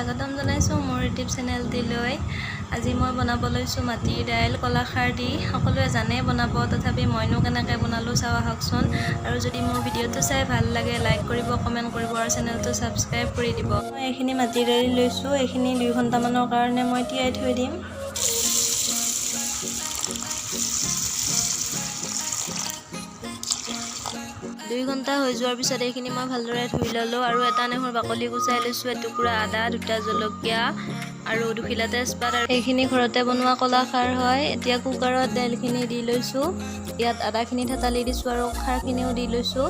স্বাগতম জনাইছোঁ মোৰ ইউটিউব চেনেলটিলৈ। আজি মই বনাব লৈছোঁ মাটিৰ দাইল কলাখাৰ দি। সকলোৱে জানে বনাব, তথাপি মইনো কেনেকৈ বনালোঁ চাওঁ আহকচোন। আৰু যদি মোৰ ভিডিঅ'টো চাই ভাল লাগে লাইক কৰিব, কমেণ্ট কৰিব আৰু চেনেলটো ছাবস্ক্ৰাইব কৰি দিব। মই এইখিনি মাটিৰ দাইল লৈছোঁ। এইখিনি 2 ঘণ্টামানৰ কাৰণে মই তিয়াই থৈ দিম। 2 ঘণ্টা হৈ যোৱাৰ পিছত এইখিনি মই ভালদৰে ধুই ল'লোঁ আৰু এটা নেমুৰ বাকলি গুচাই লৈছোঁ, এটুকুৰা আদা, 2টা জলকীয়া আৰু 2খিলা তেজপাত। আৰু এইখিনি ঘৰতে বনোৱা কলাখাৰ হয়। এতিয়া কুকাৰত দাইলখিনি দি লৈছোঁ। ইয়াত আদাখিনি থেতালি দিছোঁ আৰু খাৰখিনিও দি লৈছোঁ।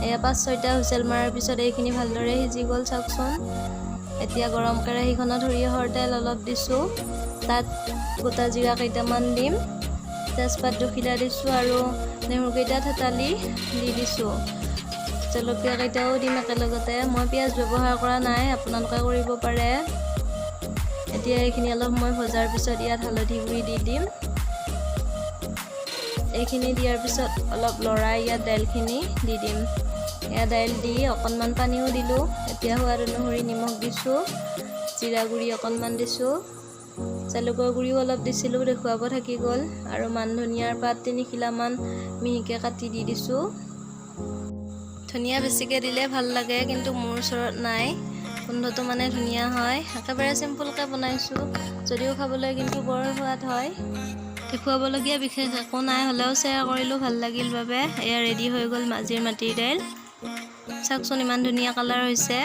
এয়া 5-6টা হুইচেল মৰাৰ পিছত এইখিনি ভালদৰে সিজি গ'ল চাওকচোন। এতিয়া গৰম কেৰাহীখনত সৰিয়হৰ তেল অলপ দিছোঁ। তাত গোটা জিৰা কেইটামান দিম, তেজপাত 2খিলা দিছোঁ আৰু নেমুকেইটা থেতালি দি দিছোঁ। জলকীয়া কেইটাও দিম একেলগতে। মই পিঁয়াজ ব্যৱহাৰ কৰা নাই, আপোনালোকে কৰিব পাৰে। এতিয়া এইখিনি অলপ সময় ভজাৰ পিছত ইয়াত হালধি গুড়ি দি দিম। এইখিনি দিয়াৰ পিছত অলপ লৰাই ইয়াত দাইলখিনি দি দিম। এয়া দাইল দি অকণমান পানীও দিলোঁ। এতিয়া সোৱাদ অনুসৰি নিমখ দিছোঁ, জিৰা গুড়ি অকণমান দিছোঁ, জালুকৰ গুড়িও অলপ দিছিলোঁ, দেখুৱাব থাকি গ'ল। আৰু মান ধনিয়াৰ পাত 3খিলামান মিহিকৈ কাটি দি দিছোঁ। ধনিয়া বেছিকৈ দিলে ভাল লাগে, কিন্তু মোৰ ওচৰত নাই। গোন্ধটো মানে ধুনীয়া হয়। একেবাৰে চিম্পুলকৈ বনাইছোঁ, যদিও খাবলৈ কিন্তু বৰ সোৱাদ হয়। দেখুৱাবলগীয়া বিশেষ একো নাই, হ'লেও শ্বেয়াৰ কৰিলোঁ ভাল লাগিল বাবে। এয়া ৰেডি হৈ গ'ল আজিৰ মাটিৰ দাইল। চাওকচোন ইমান ধুনীয়া কালাৰ হৈছে।